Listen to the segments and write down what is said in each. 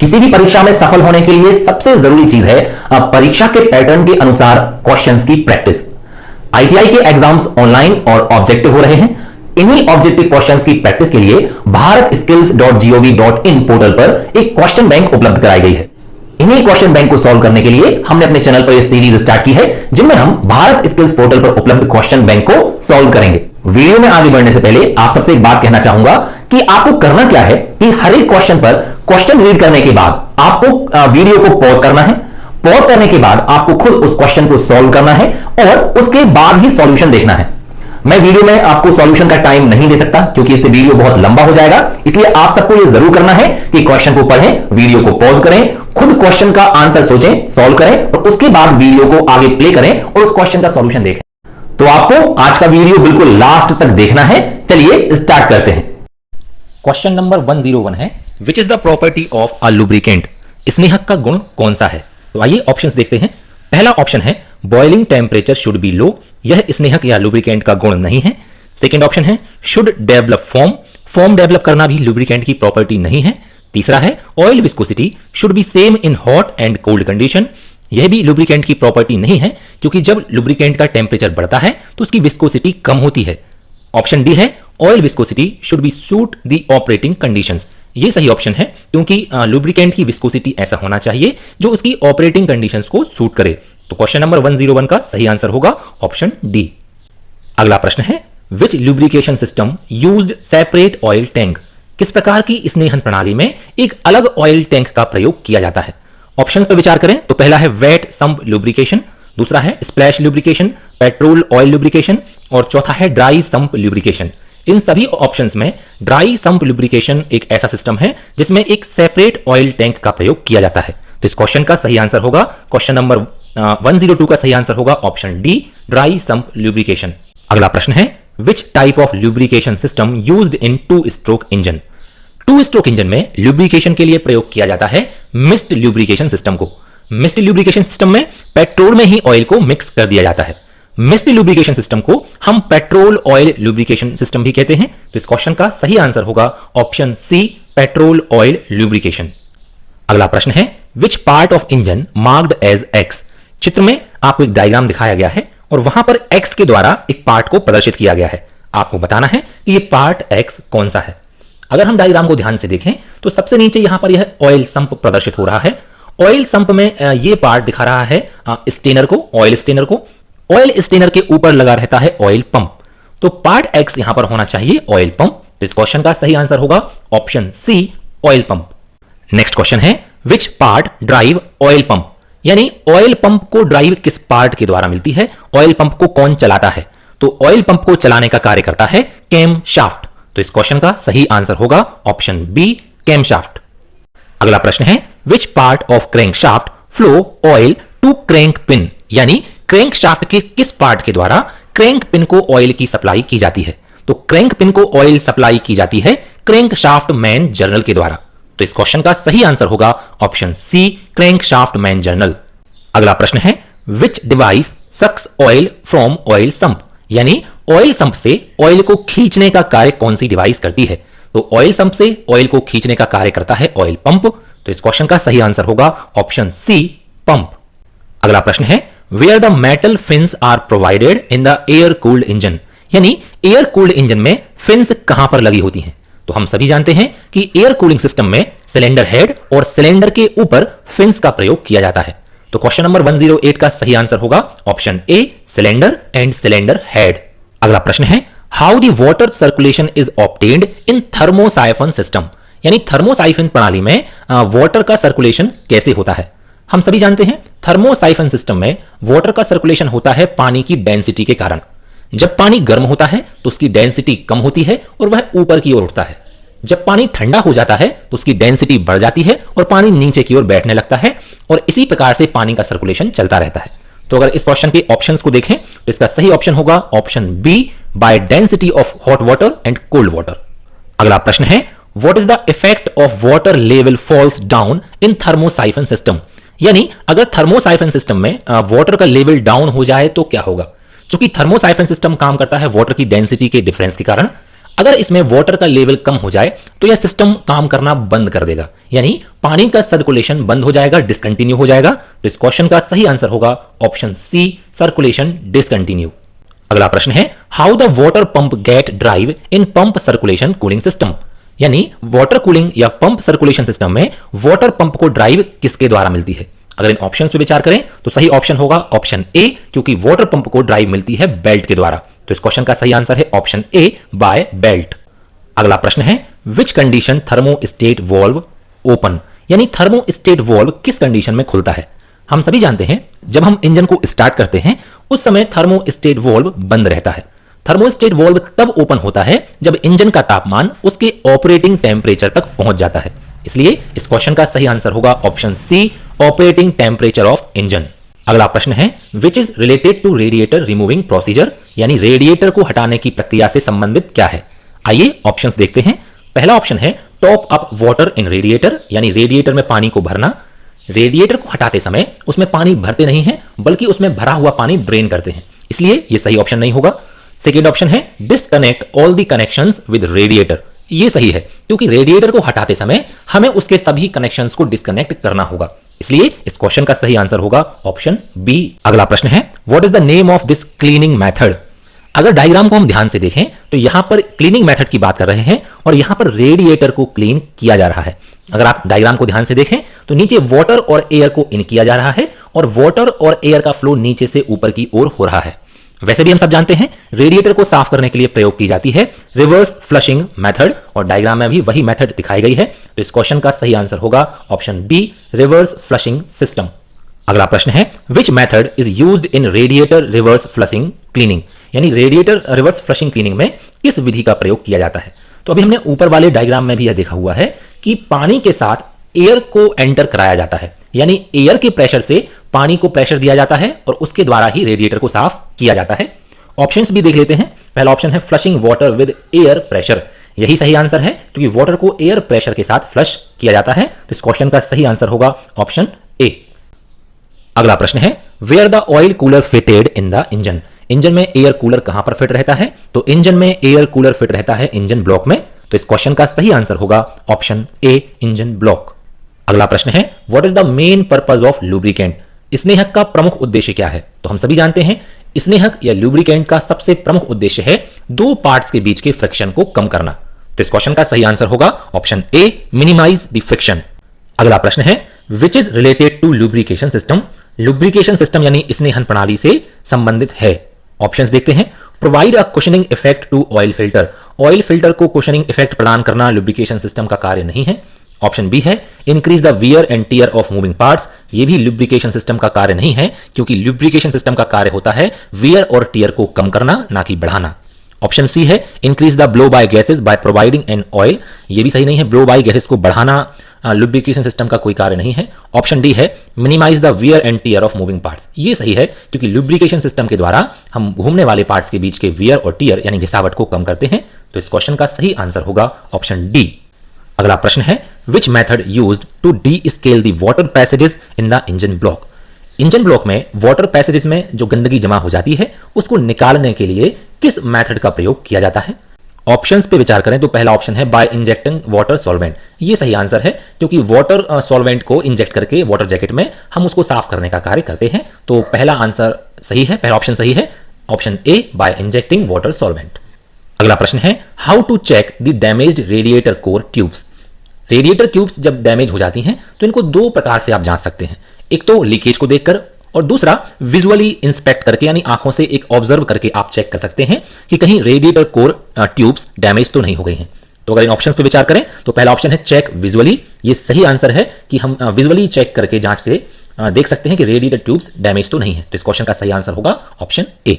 किसी भी परीक्षा में सफल होने के लिए सबसे जरूरी चीज है परीक्षा के पैटर्न के अनुसार क्वेश्चंस की प्रैक्टिस। आईटीआई के एग्जाम्स ऑनलाइन और ऑब्जेक्टिव हो रहे हैं। इन्हीं ऑब्जेक्टिव क्वेश्चंस की प्रैक्टिस के लिए bharatskills.gov.in पोर्टल पर एक क्वेश्चन बैंक उपलब्ध कराई गई है। इन्हीं क्वेश्चन बैंक को सॉल्व करने के लिए हमने अपने चैनल पर यह सीरीज स्टार्ट की है, जिनमें हम भारत स्किल्स पोर्टल पर उपलब्ध क्वेश्चन बैंक को सॉल्व करेंगे। वीडियो में आगे बढ़ने से पहले आप सबसे एक बात कहना चाहूंगा कि आपको करना क्या है कि हर एक क्वेश्चन पर क्वेश्चन रीड करने के बाद आपको वीडियो को पॉज करना है। पॉज करने के बाद आपको खुद उस क्वेश्चन को सॉल्व करना है और उसके बाद ही सॉल्यूशन देखना है। मैं वीडियो में आपको सॉल्यूशन का टाइम नहीं दे सकता क्योंकि इससे वीडियो बहुत लंबा हो जाएगा, इसलिए आप सबको यह जरूर करना है कि क्वेश्चन को पढ़ें, वीडियो को पॉज करें, खुद क्वेश्चन का आंसर सोचें, सॉल्व करें और उसके बाद वीडियो को आगे प्ले करें और उस क्वेश्चन का सॉल्यूशन देखें। तो आपको आज का वीडियो बिल्कुल लास्ट तक देखना है। चलिए स्टार्ट करते हैं। क्वेश्चन नंबर 101 है, which is the property of a lubricant? स्नेहक का गुण कौन सा है? तो आइए ऑप्शंस देखते हैं। पहला ऑप्शन है बॉइलिंग टेम्परेचर शुड बी लो, यह स्नेहक या लुब्रिकेंट का गुण नहीं है। सेकंड ऑप्शन है should develop foam, foam develop करना भी लुब्रिकेंट की प्रॉपर्टी नहीं है। तीसरा है oil viscosity should be same in hot and cold condition, यह भी लुब्रिकेंट की प्रॉपर्टी नहीं है क्योंकि जब लुब्रिकेंट का टेम्परेचर बढ़ता है तो उसकी विस्कोसिटी कम होती है। ऑप्शन डी है oil viscosity should be suit the operating conditions, ये सही ऑप्शन है क्योंकि लुब्रिकेंट की विस्कोसिटी ऐसा होना चाहिए जो उसकी ऑपरेटिंग कंडीशंस को सूट करे। तो क्वेश्चन नंबर 101 का सही आंसर होगा ऑप्शन डी। अगला प्रश्न है, which lubrication system used separate oil tank? किस प्रकार की स्नेहन प्रणाली में एक अलग ऑयल टैंक का प्रयोग किया जाता है? ऑप्शंस पर विचार करें तो पहला है वेट सम्प लुब्रिकेशन, दूसरा है splash lubrication, petrol oil lubrication और चौथा है ड्राई सम्प लुब्रिकेशन। इन सभी ऑप्शंस में ड्राई सम्प लुब्रिकेशन एक ऐसा सिस्टम है जिसमें एक सेपरेट ऑयल टैंक का प्रयोग किया जाता है। तो इस क्वेश्चन का सही आंसर होगा, क्वेश्चन नंबर 102 का सही आंसर होगा option D, dry sump lubrication. अगला प्रश्न है, which type of lubrication system used in two stroke engine? Two stroke engine में लुब्रिकेशन के लिए प्रयोग किया जाता है मिस्ट लुब्रिकेशन सिस्टम को। मिस्ट लुब्रिकेशन सिस्टम में पेट्रोल में ही ऑयल को मिक्स कर दिया जाता है। मिस्ट लुब्रिकेशन सिस्टम को हम पेट्रोल ऑयल लुब्रिकेशन सिस्टम भी कहते हैं। तो इस क्वेश्चन का सही आंसर होगा option C, petrol oil lubrication. अगला प्रश्न है, which part of engine marked as X? चित्र में आपको एक डायग्राम दिखाया गया है और वहां पर एक्स के द्वारा एक पार्ट को प्रदर्शित किया गया है। आपको बताना है कि यह पार्ट एक्स कौन सा है। अगर हम डायग्राम को ध्यान से देखें तो सबसे नीचे यहां पर यह ऑयल संप प्रदर्शित हो रहा है। ऑयल संप में यह पार्ट दिखा रहा है स्टेनर को, ऑयल स्टेनर को। ऑयल स्टेनर के ऊपर लगा रहता है ऑयल पंप। तो पार्ट एक्स यहां पर होना चाहिए ऑयल पंप। तो इस क्वेश्चन का सही आंसर होगा option C, oil pump. Next question है, which part drive oil pump? यानी ऑयल पंप को ड्राइव किस पार्ट के द्वारा मिलती है? ऑयल पंप को कौन चलाता है? तो ऑयल पंप को चलाने का कार्य करता है कैम शाफ्ट। तो इस क्वेश्चन का सही आंसर होगा ऑप्शन बी, कैम शाफ्ट। अगला प्रश्न है, which part of crankshaft flow oil to crank pin? यानी क्रैंक शाफ्ट के किस पार्ट के द्वारा क्रैंक पिन को ऑयल की सप्लाई की जाती है? तो क्रैंक पिन को ऑयल सप्लाई की जाती है क्रैंक शाफ्ट मैन जर्नल के द्वारा। तो इस क्वेश्चन का सही आंसर होगा option C, crankshaft main journal. अगला प्रश्न है, which device sucks oil from oil sump? यानी ऑयल संप से ऑयल को खींचने का कार्य कौन सी डिवाइस करती है? तो ऑयल संप से ऑयल को खींचने का कार्य करता है ऑयल पंप। तो इस क्वेश्चन का सही आंसर होगा ऑप्शन सी, पंप। अगला प्रश्न है, where the metal fins are provided in the air cooled engine? यानी एयर कूल्ड इंजन में फिन्स कहां पर लगी होती हैं? तो हम सभी जानते हैं कि एयर कूलिंग सिस्टम में सिलेंडर हेड और सिलेंडर के ऊपर फिन्स का प्रयोग किया जाता है। तो क्वेश्चन नंबर 108 का सही आंसर होगा option A, cylinder and cylinder head. अगला प्रश्न है, how the water circulation is obtained in thermosiphon system? यानी थर्मोसाइफन प्रणाली में वाटर का सर्कुलेशन कैसे होता है? हम सभी जानते हैं थर्मोसाइफन सिस्टम में वाटर का सर्कुलेशन होता है पानी की डेंसिटी के कारण। जब पानी गर्म होता है तो उसकी डेंसिटी कम होती है और वह ऊपर की ओर उठता है। जब पानी ठंडा हो जाता है तो उसकी डेंसिटी बढ़ जाती है और पानी नीचे की ओर बैठने लगता है और इसी प्रकार से पानी का सर्कुलेशन चलता रहता है। तो अगर इस क्वेश्चन के ऑप्शंस को देखें तो इसका सही ऑप्शन होगा option B, by density of hot water and cold water. अगला प्रश्न है, what is the effect of water level falls down in thermosiphon system? यानी अगर थर्मोसाइफन सिस्टम में वाटर का लेवल डाउन हो जाए तो क्या होगा? क्योंकि थर्मोसाइफन सिस्टम काम करता है वाटर की डेंसिटी के डिफरेंस के कारण। अगर इसमें वाटर का लेवल कम हो जाए तो यह सिस्टम काम करना बंद कर देगा, यानी पानी का सर्कुलेशन बंद हो जाएगा, डिसकंटिन्यू हो जाएगा। तो इस क्वेश्चन का सही आंसर होगा ऑप्शन सी, सर्कुलेशन डिसकंटिन्यू। अगला प्रश्न है, how the water pump get drive in pump circulation cooling system, यानी वाटर कूलिंग या पंप सर्कुलेशन सिस्टम में वाटर पंप को ड्राइव किसके द्वारा मिलती है। अगर इन ऑप्शंस पे विचार करें तो सही ऑप्शन होगा ऑप्शन ए, क्योंकि वाटर पंप को ड्राइव मिलती है बेल्ट के द्वारा। तो इस क्वेश्चन का सही आंसर है ऑप्शन ए, बाय बेल्ट। अगला प्रश्न है, which condition thermostat valve open, यानी थर्मोस्टेट वॉल्व किस कंडीशन में खुलता है। हम सभी जानते हैं जब हम इंजन को स्टार्ट करते हैं उस समय थर्मोस्टेट वॉल्व बंद रहता है। थर्मोस्टेट वॉल्व तब ओपन होता है जब इंजन का तापमान उसके ऑपरेटिंग टेम्परेचर तक पहुंच जाता है। इसलिए इस क्वेश्चन का सही आंसर होगा option C, operating temperature of engine. अगला प्रश्न है, which is related to radiator removing procedure, यानी रेडिएटर को हटाने की प्रक्रिया से संबंधित क्या है। आइए ऑप्शंस देखते हैं। पहला ऑप्शन है top up water in radiator, यानी रेडिएटर में पानी को भरना। रेडिएटर को हटाते समय उसमें पानी भरते नहीं है बल्कि उसमें भरा हुआ पानी ड्रेन करते हैं, इसलिए यह सही ऑप्शन नहीं होगा। सेकेंड ऑप्शन है disconnect all the connections with radiator, यह सही है क्योंकि रेडिएटर को हटाते समय हमें उसके सभी कनेक्शंस को डिस्कनेक्ट करना होगा, इसलिए इस क्वेश्चन का सही आंसर होगा ऑप्शन बी। अगला प्रश्न है, what is the name of this cleaning method. अगर डायग्राम को हम ध्यान से देखें तो यहां पर क्लीनिंग मेथड की बात कर रहे हैं और यहां पर रेडिएटर को क्लीन किया जा रहा है। अगर आप डायग्राम को ध्यान से देखें तो नीचे वाटर और एयर को इन किया जा रहा है और वाटर और एयर का फ्लो नीचे से ऊपर की ओर हो रहा है। वैसे भी हम सब जानते हैं रेडिएटर को साफ करने के लिए प्रयोग की जाती है रिवर्स फ्लशिंग मेथड, और डायग्राम में भी वही मेथड दिखाई गई है। तो इस क्वेश्चन का सही आंसर होगा option B, reverse flushing system. अगला प्रश्न है, which method is used in radiator reverse flushing cleaning, यानी रेडिएटर रिवर्स फ्लशिंग क्लीनिंग में किस विधि का प्रयोग किया जाता है। तो अभी हमने ऊपर वाले डायग्राम में भी यह देखा हुआ है कि पानी के साथ एयर को एंटर कराया जाता है, यानी एयर के प्रेशर से पानी को प्रेशर दिया जाता है और उसके द्वारा ही रेडिएटर को साफ किया जाता है। ऑप्शंस भी देख लेते हैं। पहला ऑप्शन है flushing water with air pressure, यही सही आंसर है क्योंकि वाटर को एयर प्रेशर के साथ फ्लश किया जाता है। तो इस क्वेश्चन का सही आंसर होगा ऑप्शन ए। अगला प्रश्न है, where the oil cooler fitted in the engine, engine में एयर कूलर कहां पर फिट रहता है। तो इंजन में एयर कूलर फिट रहता है इंजन ब्लॉक में। तो इस क्वेश्चन का सही आंसर होगा ऑप्शन ए, इंजन ब्लॉक। अगला प्रश्न है, what is the main purpose of lubricant, स्नेहक का प्रमुख उद्देश्य क्या है। तो हम सभी जानते हैं स्नेहक या लुब्रिकेंट का सबसे प्रमुख उद्देश्य है दो पार्ट्स के बीच के फ्रिक्शन को कम करना। तो इस क्वेश्चन का सही आंसर होगा option A, minimize the friction. अगला प्रश्न है, which is related to lubrication system, lubrication system यानी स्नेहन प्रणाली से संबंधित है। ऑप्शंस देखते हैं। Provide a cushioning effect to oil filter, oil filter को कुशनिंग इफेक्ट प्रदान करना लुब्रिकेशन सिस्टम का कार्य नहीं है। ऑप्शन बी है increase the wear and tear of moving parts, ये भी लुब्रिकेशन सिस्टम का कार्य नहीं है क्योंकि लुब्रिकेशन सिस्टम का कार्य होता है वियर और टियर को कम करना, ना कि बढ़ाना। ऑप्शन सी है increase the blow by gases by providing an oil, ये भी सही नहीं है, ब्लो बाय गैसेस को बढ़ाना लुब्रिकेशन सिस्टम का कोई कार्य नहीं है। ऑप्शन डी है minimise the wear and tear of moving parts, ये सही है क्योंकि लुब्रिकेशन सिस्टम के द्वारा हम घूमने वाले पार्ट्स के बीच के वियर और टियर यानी घिसावट को कम करते हैं। तो इस क्वेश्चन का सही आंसर होगा ऑप्शन डी। अगला प्रश्न है, which method used to descale the water passages in the engine block, engine block में वाटर पैसेजेस में जो गंदगी जमा हो जाती है उसको निकालने के लिए किस मेथड का प्रयोग किया जाता है। ऑप्शंस पे विचार करें तो पहला ऑप्शन है बाय इंजेक्टिंग वाटर सॉल्वेंट, ये सही आंसर है क्योंकि वाटर सॉल्वेंट को इंजेक्ट करके वाटर जैकेट में हम उसको साफ करने का कार्य करते हैं। तो पहला आंसर सही है, पहला ऑप्शन सही है, option A, by injecting water solvent. अगला प्रश्न है, how to check the damaged radiator core tubes, radiator tubes जब डैमेज हो जाती हैं तो इनको दो प्रकार से आप जांच सकते हैं, एक तो लीकेज को देखकर और दूसरा विजुअली इंस्पेक्ट करके यानी आंखों से एक ऑब्जर्व करके आप चेक कर सकते हैं कि कहीं रेडिएटर कोर ट्यूब्स डैमेज तो नहीं हो गई हैं। तो अगर इन ऑप्शंस पे विचार करें तो पहला ऑप्शन है चेक विजुअली, ये सही आंसर है कि हम विजुअली चेक करके जांच के देख सकते हैं कि रेडिएटर ट्यूब्स डैमेज तो नहीं है। तो इस क्वेश्चन का सही आंसर होगा ऑप्शन ए।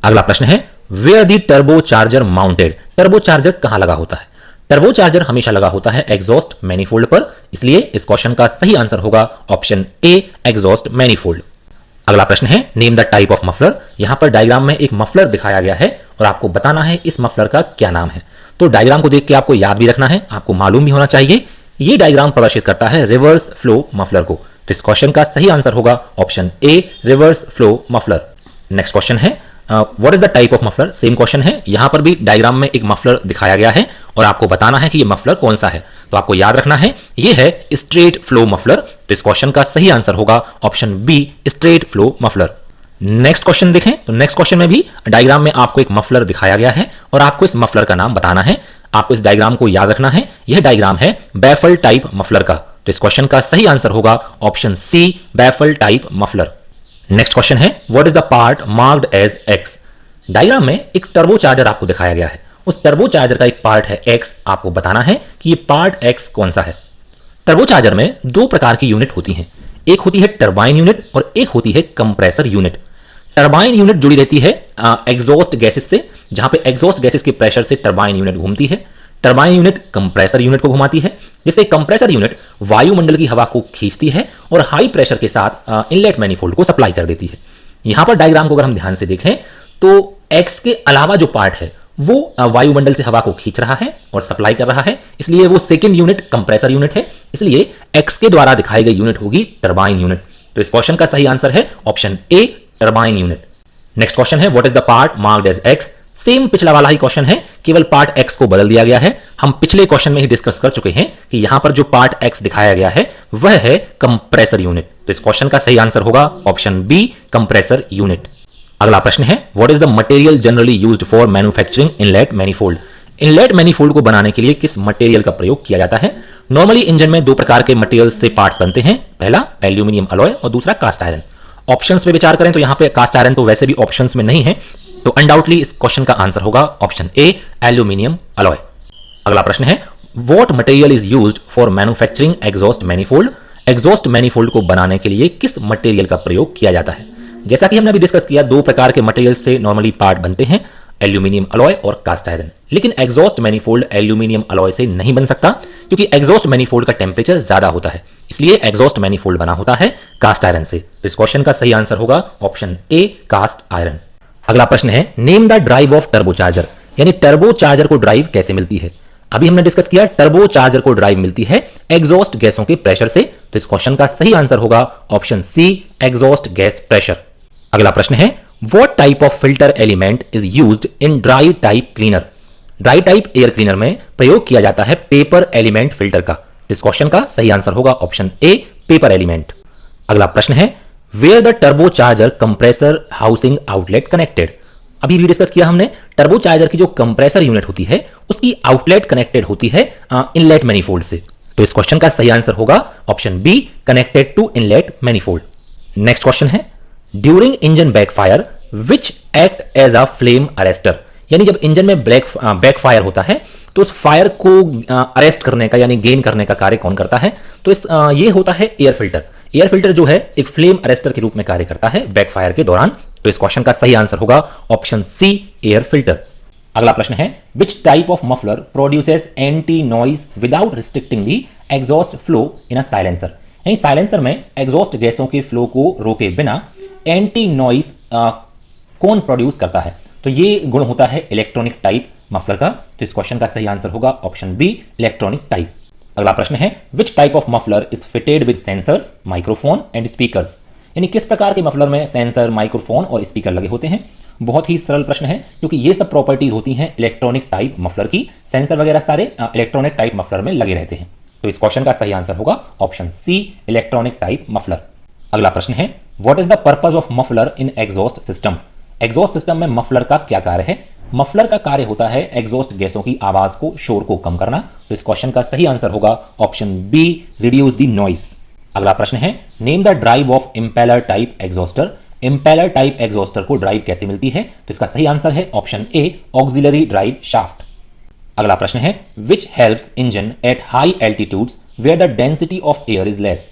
अगला प्रश्न है, where the turbo charger mounted, turbo charger कहां लगा होता है। टर्बो चार्जर हमेशा लगा होता है एग्जॉस्ट मैनिफोल्ड पर, इसलिए इस क्वेश्चन का सही आंसर होगा ऑप्शन ए, एग्जॉस्ट मैनिफोल्ड। अगला प्रश्न है, name the type of muffler, यहां पर डायग्राम में एक मफलर दिखाया गया है और आपको बताना है इस मफलर का क्या नाम है। तो डायग्राम को देख के आपको याद भी रखना है, आपको मालूम भी होना चाहिए। ये डायग्राम प्रदर्शित करता है रिवर्स फ्लो मफलर को। तो इस क्वेश्चन का सही आंसर होगा option A, reverse flow muffler. Next question है, what is the type of muffler, same question है। यहां पर भी डायग्राम में एक मफलर दिखाया गया है और आपको बताना है कि ये मफलर कौन सा है। तो आपको याद रखना है ये है स्ट्रेट फ्लो मफलर। तो इस क्वेश्चन का सही आंसर होगा option B, straight flow muffler. Next question देखें तो नेक्स्ट क्वेश्चन में भी डायग्राम में आपको एक मफलर दिखाया गया है और आपको इस मफलर का नाम बताना है। आपको इस डायग्राम को याद रखना है, यह डायग्राम है बैफल टाइप मफलर का। तो इस क्वेश्चन का सही आंसर होगा option C, baffle type muffler. Next question है what is the part marked as X. Diagram में एक टर्बो चार्जर आपको दिखाया गया है, उस टर्बो चार्जर का एक पार्ट है एक्स। आपको बताना है कि ये पार्ट एक्स कौन सा है। टर्बो चार्जर में दो प्रकार की यूनिट होती हैं, एक होती है टरबाइन यूनिट और एक होती है कंप्रेसर यूनिट। टरबाइन यूनिट जुड़ी रहती है एग्जॉस्ट गैसेस से, जहां पे एग्जॉस्ट गैसेस के प्रेशर से टरबाइन यूनिट घूमती है। टरबाइन यूनिट कंप्रेसर यूनिट को घुमाती है, जिससे कंप्रेसर यूनिट वायुमंडल की हवा को खींचती है और हाई प्रेशर के साथ इनलेट मैनिफोल्ड को सप्लाई कर देती है। यहां पर डायग्राम को अगर हम ध्यान से देखें तो एक्स के अलावा जो पार्ट है वो वायुमंडल से हवा को खींच रहा है और सप्लाई कर रहा है, इसलिए वो सेकेंड यूनिट कंप्रेसर यूनिट है। इसलिए एक्स के द्वारा दिखाई गई यूनिट होगी टरबाइन यूनिट। तो इस क्वेश्चन का सही आंसर है option A, turbine unit. Next question है what is the part marked as X. Same पिछला वाला ही क्वेश्चन है, केवल पार्ट एक्स को बदल दिया गया है। हम पिछले क्वेश्चन में ही डिस्कस कर चुके हैं कि यहां पर जो पार्ट एक्स दिखाया गया है वह है कंप्रेसर यूनिट। तो इस क्वेश्चन का सही आंसर होगा ऑप्शन बी, कंप्रेसर यूनिट। अगला प्रश्न है what is the material generally used for manufacturing inlet manifold. Inlet manifold को बनाने के लिए किस मटेरियल का प्रयोग किया जाता है। नॉर्मली इंजन में दो प्रकार के मटेरियल से पार्ट्स बनते हैं, पहला एल्यूमिनियम अलॉय और दूसरा कास्ट आयरन। ऑप्शंस पे विचार करें तो यहां पे कास्ट आयरन तो वैसे भी ऑप्शंस में नहीं है, तो अनडाउटली इस क्वेश्चन का आंसर होगा ऑप्शन ए, एल्यूमिनियम अलॉय। अगला प्रश्न है what material is used for manufacturing exhaust manifold. Exhaust manifold को बनाने के लिए किस मटेरियल का प्रयोग किया जाता है। जैसा कि हमने अभी डिस्कस किया, दो प्रकार के मटेरियल से नॉर्मली पार्ट बनते हैं, एल्यूमिनियम अलॉय और कास्ट आयरन। लेकिन एग्जॉस्ट मैनिफोल्ड एल्यूमिनियम अलॉय से नहीं बन सकता, क्योंकि एग्जॉस्ट मैनिफोल्ड का टेम्परेचर ज्यादा होता है, इसलिए एग्जॉस्ट मैनिफोल्ड बना होता है कास्ट आयरन से। तो इस क्वेश्चन का सही आंसर होगा ऑप्शन ए, कास्ट आयरन। अगला प्रश्न है name the drive of turbo charger, यानी टर्बो चार्जर को ड्राइव कैसे मिलती है। अभी हमने डिस्कस किया टर्बो चार्जर को ड्राइव मिलती है एग्जॉस्ट गैसों के प्रेशर से। तो इस क्वेश्चन का सही आंसर होगा option C, exhaust gas pressure. अगला प्रश्न है what type of filter element is used in dry type cleaner. Dry type air cleaner में प्रयोग किया जाता है पेपर एलिमेंट फिल्टर का। इस क्वेश्चन का सही आंसर होगा ऑप्शन ए, पेपर एलिमेंट। अगला प्रश्न है where the turbo charger compressor housing outlet connected. अभी भी डिस्कस किया हमने, टर्बो चार्जर की जो कंप्रेसर यूनिट होती है उसकी आउटलेट कनेक्टेड होती है इनलेट मैनिफोल्ड से। तो इस क्वेश्चन का सही आंसर होगा option B, connected to inlet manifold. Next question है during engine backfire which act as a flame arrester. यानी जब इंजन में बैकफायर होता है तो उस फायर को अरेस्ट करने का यानी गेन करने का कार्य कौन करता है। तो ये होता है एयर फिल्टर। एयर फिल्टर जो है एक फ्लेम अरेस्टर के रूप में कार्य करता है बैकफायर के दौरान। तो इस क्वेश्चन का सही आंसर होगा ऑप्शन सी, एयर फिल्टर। अगला प्रश्न है which type of muffler produces anti noise without restricting the exhaust flow in a silencer. यानी साइलेंसर में एग्जॉस्ट गैसों के फ्लो को रोके बिना एंटी नॉइज कौन प्रोड्यूस करता है। तो ये गुण होता है इलेक्ट्रॉनिक टाइप मफलर का। तो इस क्वेश्चन का सही आंसर होगा ऑप्शन बी, इलेक्ट्रॉनिक टाइप। अगला प्रश्न है which type of muffler is fitted with sensors, microphone and speakers. यानी किस प्रकार के मफलर में सेंसर, माइक्रोफोन और स्पीकर लगे होते हैं। बहुत ही सरल प्रश्न है, क्योंकि ये सब प्रॉपर्टीज होती हैं इलेक्ट्रॉनिक टाइप मफलर की। सेंसर वगैरह सारे इलेक्ट्रॉनिक टाइप मफलर में लगे रहते हैं। तो इस क्वेश्चन का सही आंसर होगा option C, electronic type muffler. अगला प्रश्न है what is the purpose of muffler in exhaust system. Exhaust system में मफलर का क्या कार्य है। मफलर का कार्य होता है एग्जॉस्ट गैसों की आवाज को, शोर को कम करना। तो इस क्वेश्चन का सही आंसर होगा option B, reduce the noise. अगला प्रश्न है name the drive of impeller type exhauster. Impeller type exhauster को ड्राइव कैसे मिलती है। तो इसका सही आंसर है option A, auxiliary drive shaft. अगला प्रश्न है which helps engine at high altitudes where the density of air is less.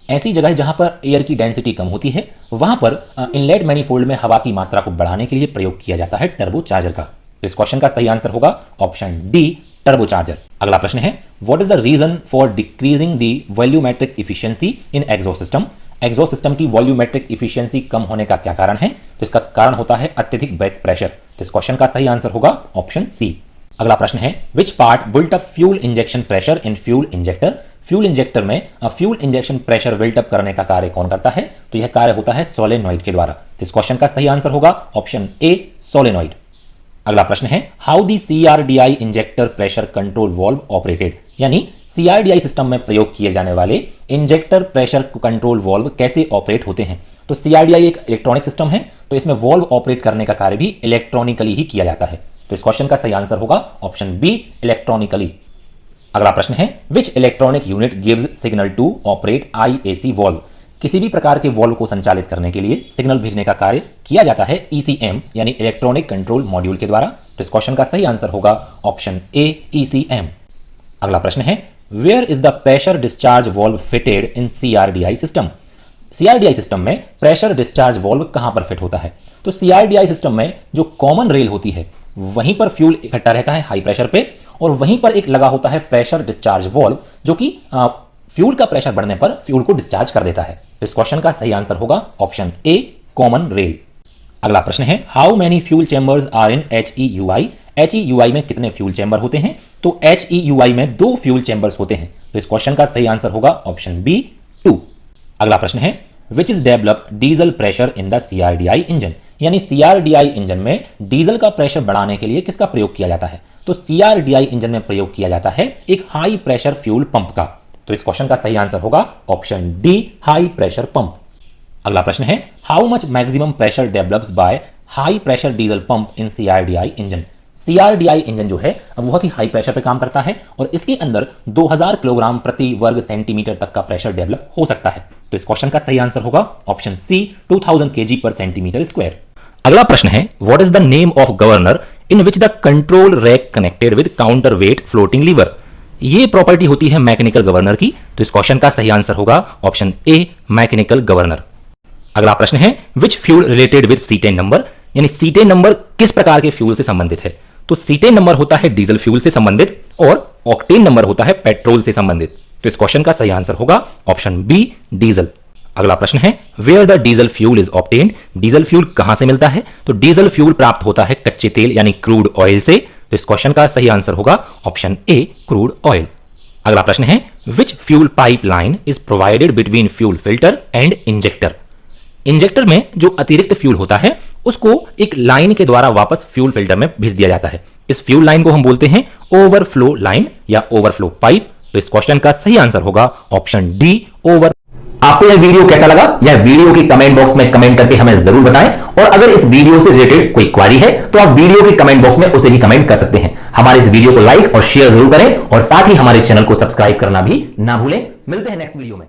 ऐसी जगह जहां पर एयर की डेंसिटी कम होती है वहां पर इनलेट मैनिफोल्ड में हवा की मात्रा को बढ़ाने के लिए प्रयोग किया जाता है टर्बो चार्जर का। तो इस क्वेश्चन का सही आंसर होगा ऑप्शन डी, टर्बो चार्जर। अगला प्रश्न है what is the reason for decreasing the volumetric efficiency in exhaust system. Exhaust system की वॉल्यूमेट्रिक इफिशियंसी कम होने का क्या कारण है। तो इसका कारण होता है अत्यधिक बैक प्रेशर। तो इस क्वेश्चन का सही आंसर होगा ऑप्शन सी। अगला प्रश्न है which part built up fuel injection pressure in fuel injector. Fuel injector में fuel injection pressure built up करने का कार्य कौन करता है। तो यह कार्य होता है सोलेनॉइड के द्वारा। तो इस क्वेश्चन का सही आंसर होगा ऑप्शन ए सोलेनॉइड। अगला प्रश्न है how the CRDI injector pressure control valve operated, यानी CRDI सिस्टम में प्रयोग किए जाने वाले इंजेक्टर प्रेशर कंट्रोल वॉल्व कैसे ऑपरेट होते हैं। तो CRDI एक इलेक्ट्रॉनिक सिस्टम है, तो इसमें वॉल्व ऑपरेट करने का कार्य भी इलेक्ट्रॉनिकली ही किया जाता है। तो इस क्वेश्चन का सही आंसर होगा ऑप्शन बी इलेक्ट्रॉनिकली। अगला प्रश्न है which electronic unit gives signal to operate IAC valve, किसी भी प्रकार के वॉल्व को संचालित करने के लिए सिग्नल भेजने का कार्य किया जाता है ECM यानी इलेक्ट्रॉनिक कंट्रोल मॉड्यूल के द्वारा। तो इस क्वेश्चन का सही आंसर होगा ऑप्शन ए ECM। अगला प्रश्न है where is the pressure discharge valve fitted in CRDI system. CRDI system में प्रेशर डिस्चार्ज वॉल्व कहां पर फिट होता है। तो CRDI सिस्टम में जो कॉमन रेल होती है वहीं पर फ्यूल इकट्ठा रहता है हाई प्रेशर पे, और वहीं पर एक लगा होता है प्रेशर डिस्चार्ज वॉल्व जो कि फ्यूल का प्रेशर बढ़ने पर फ्यूल को डिस्चार्ज कर देता है। तो इस क्वेश्चन का सही आंसर होगा ऑप्शन ए कॉमन रेल। अगला प्रश्न है how many fuel chambers are in HEUI, HEUI में कितने फ्यूल चेंबर होते हैं। तो HEUI में 2 फ्यूल चेंबर्स होते हैं। तो इस क्वेश्चन का सही आंसर होगा ऑप्शन बी 2। अगला प्रश्न है which is developed diesel pressure in the CRDI engine, यानी CRDI इंजन में डीजल का प्रेशर बढ़ाने के लिए किसका प्रयोग किया जाता है। तो CRDI इंजन में प्रयोग किया जाता है एक हाई प्रेशर फ्यूल पंप का। तो इस क्वेश्चन का सही आंसर होगा option D high pressure pump. अगला प्रश्न है how much maximum pressure develops by high pressure diesel pump in CRDI engine. CRDI engine जो है बहुत ही हाई प्रेशर पे काम करता है और इसके अंदर 2000 किलोग्राम प्रति वर्ग सेंटीमीटर तक का प्रेशर डेवलप हो सकता है। तो इस क्वेश्चन का सही आंसर होगा ऑप्शन सी 2000 kg पर सेंटीमीटर स्क्वायर। अगला प्रश्न है what is the name of governor in which the control rack connected with counter weight floating lever. ये प्रॉपर्टी होती है मैकेनिकल गवर्नर की। तो इस क्वेश्चन का सही आंसर होगा ऑप्शन ए मैकेनिकल गवर्नर। अगला प्रश्न है which fuel related with cetane number, यानी सीटेन नंबर किस प्रकार के फ्यूल से संबंधित है। तो सीटेन नंबर होता है डीजल फ्यूल से संबंधित और ऑक्टेन नंबर होता है पेट्रोल से संबंधित। तो इस क्वेश्चन का सही आंसर होगा ऑप्शन बी डीजल। अगला प्रश्न है where the diesel fuel is obtained, diesel fuel कहां से मिलता है। तो डीजल फ्यूल प्राप्त होता है कच्चे तेल यानी क्रूड ऑयल से। तो इस क्वेश्चन का सही आंसर होगा ऑप्शन ए क्रूड ऑयल। अगला प्रश्न है which fuel pipeline is provided between fuel filter and injector. Injector में जो अतिरिक्त फ्यूल होता है उसको एक लाइन के द्वारा वापस फ्यूल फिल्टर में भेज दिया जाता है। इस फ्यूल लाइन को हम बोलते हैं ओवरफ्लो लाइन या ओवरफ्लो पाइप। तो इस क्वेश्चन का सही आंसर होगा ऑप्शन डी ओवर। आपको यह वीडियो कैसा लगा यह वीडियो के कमेंट बॉक्स में कमेंट करके हमें जरूर बताएं, और अगर इस वीडियो से रिलेटेड कोई क्वेरी है तो आप वीडियो के कमेंट बॉक्स में उसे भी कमेंट कर सकते हैं। हमारे इस वीडियो को लाइक और शेयर जरूर करें और साथ ही हमारे चैनल को सब्सक्राइब करना भी ना भूलें। मिलते हैं नेक्स्ट वीडियो में।